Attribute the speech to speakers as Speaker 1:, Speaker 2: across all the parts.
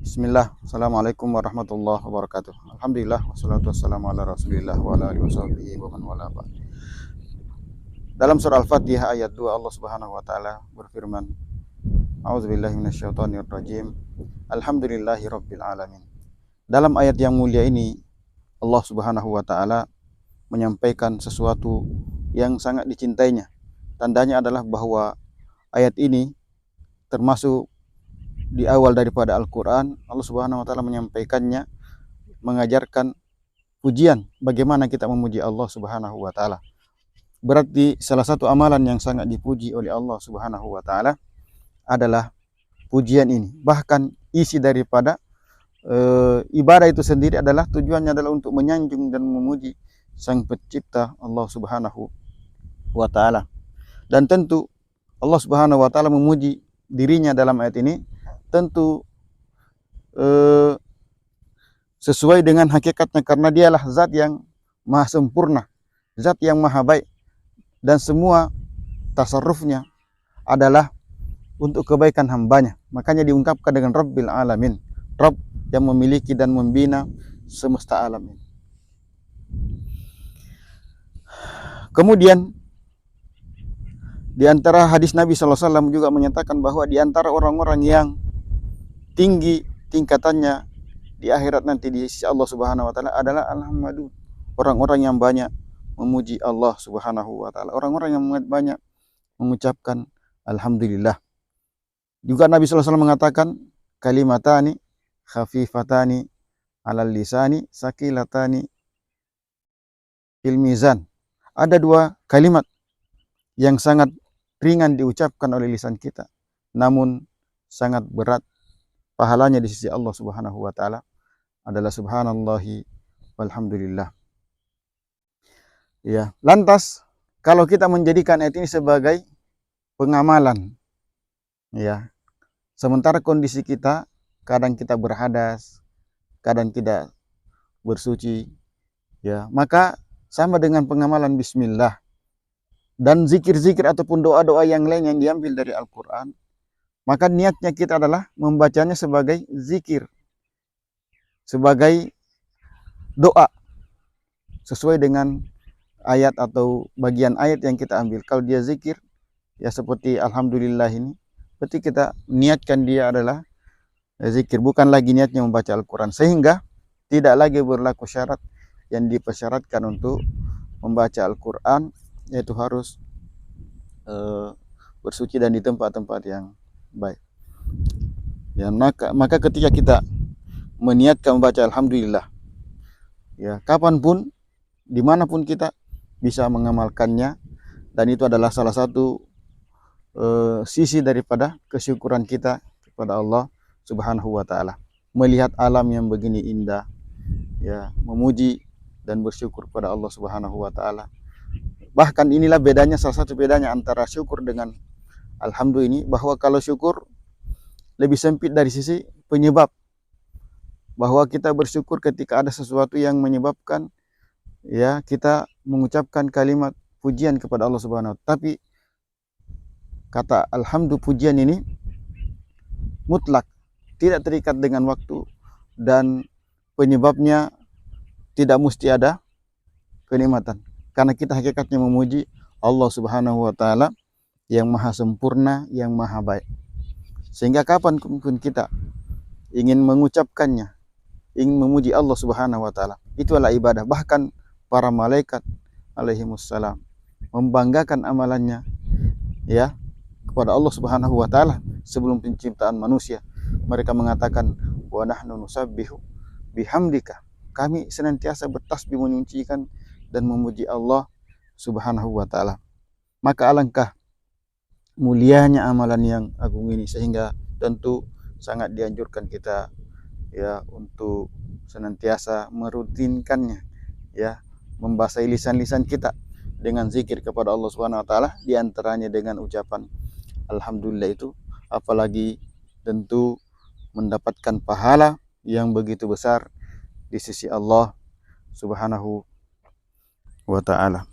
Speaker 1: Bismillah, Assalamualaikum warahmatullahi wabarakatuh. Alhamdulillah, wassalatu wassalamu ala rasulillah wa ala alihi wasahbihi wa man wala ba'd. Dalam surah Al-Fatihah ayat 2 Allah subhanahu wa ta'ala berfirman, A'udzubillahi minasyaitonir rajim, Alhamdulillahi rabbil alamin. Dalam ayat yang mulia ini Allah subhanahu wa ta'ala menyampaikan sesuatu yang sangat dicintainya. Tandanya adalah bahwa ayat ini termasuk di awal daripada Al-Quran. Allah subhanahu wa ta'ala menyampaikannya, mengajarkan pujian, bagaimana kita memuji Allah subhanahu wa ta'ala. Berarti salah satu amalan yang sangat dipuji oleh Allah subhanahu wa ta'ala adalah pujian ini. Bahkan isi daripada ibadah itu sendiri adalah tujuannya adalah untuk menyanjung dan memuji sang pencipta Allah subhanahu wa ta'ala. Dan tentu Allah subhanahu wa ta'ala memuji dirinya dalam ayat ini tentu sesuai dengan hakikatnya, karena dialah zat yang maha sempurna, zat yang maha baik, dan semua tasarrufnya adalah untuk kebaikan hambanya. Makanya diungkapkan dengan Rabbil Alamin, Rabb yang memiliki dan membina semesta alam ini. Kemudian di antara hadis Nabi SAW juga menyatakan bahwa di antara orang-orang yang tinggi tingkatannya di akhirat nanti di sisi Allah Subhanahu wa taala adalah alhamdulillah, orang-orang yang banyak memuji Allah Subhanahu wa taala, orang-orang yang banyak mengucapkan alhamdulillah. Juga Nabi SAW mengatakan kalimatani khafifatani alal lisani sakilatani fil mizan. Ada dua kalimat yang sangat ringan diucapkan oleh lisan kita, namun sangat berat pahalanya di sisi Allah Subhanahu wa taala, adalah subhanallahi walhamdulillah. Ya, lantas kalau kita menjadikan ayat ini sebagai pengamalan, ya, sementara kondisi kita kadang kita berhadas, kadang tidak bersuci, ya, maka sama dengan pengamalan bismillah dan zikir-zikir ataupun doa-doa yang lain yang diambil dari Al-Quran, maka niatnya kita adalah membacanya sebagai zikir, sebagai doa, sesuai dengan ayat atau bagian ayat yang kita ambil. Kalau dia zikir, ya seperti alhamdulillah ini, berarti kita niatkan dia adalah zikir, bukan lagi niatnya membaca Al-Quran. Sehingga tidak lagi berlaku syarat yang dipersyaratkan untuk membaca Al-Quran, yaitu harus bersuci dan di tempat-tempat yang baik. Ya, maka ketika kita meniatkan membaca alhamdulillah, ya, kapanpun, dimanapun kita bisa mengamalkannya, dan itu adalah salah satu sisi daripada kesyukuran kita kepada Allah Subhanahu wa taala. Melihat alam yang begini indah, ya, memuji dan bersyukur kepada Allah Subhanahu wa taala. Bahkan inilah bedanya, salah satu bedanya antara syukur dengan alhamdulillah ini, bahwa kalau syukur lebih sempit dari sisi penyebab, bahwa kita bersyukur ketika ada sesuatu yang menyebabkan, ya, kita mengucapkan kalimat pujian kepada Allah Subhanahu wa taala. Tapi kata alhamdulillah, pujian ini mutlak, tidak terikat dengan waktu, dan penyebabnya tidak mesti ada kenikmatan, karena kita hakikatnya memuji Allah Subhanahu wa taala yang maha sempurna, yang maha baik. Sehingga kapanpun kita ingin mengucapkannya, ingin memuji Allah Subhanahu wa taala, itu adalah ibadah. Bahkan para malaikat alaihimussalam membanggakan amalannya, ya, kepada Allah Subhanahu wa taala sebelum penciptaan manusia. Mereka mengatakan, wa nahnu nusabbihu bihamdika, kami senantiasa bertasbih, menyucikan dan memuji Allah Subhanahu wa taala. Maka alangkah mulianya amalan yang agung ini, sehingga tentu sangat dianjurkan kita, ya, untuk senantiasa merutinkannya, ya, membasahi lisan-lisan kita dengan zikir kepada Allah Subhanahu wa taala, di antaranya dengan ucapan alhamdulillah itu, apalagi tentu mendapatkan pahala yang begitu besar di sisi Allah Subhanahu wa taala.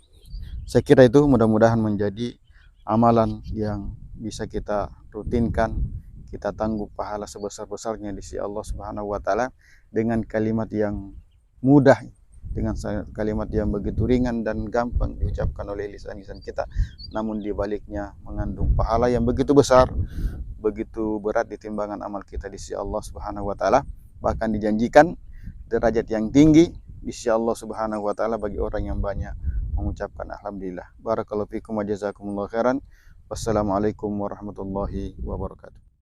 Speaker 1: Saya kira itu mudah-mudahan menjadi amalan yang bisa kita rutinkan, kita tangguh pahala sebesar-besarnya di sisi Allah Subhanahu wa taala dengan kalimat yang mudah, dengan kalimat yang begitu ringan dan gampang diucapkan oleh lisan-lisan kita, namun di baliknya mengandung pahala yang begitu besar, begitu berat di timbangan amal kita di sisi Allah Subhanahu wa taala. Bahkan dijanjikan derajat yang tinggi di sisi Allah Subhanahu wa taala bagi orang yang banyak mengucapkan alhamdulillah. Barakallahu fikum wa jazakumullahu khairan. Wassalamualaikum warahmatullahi wabarakatuh.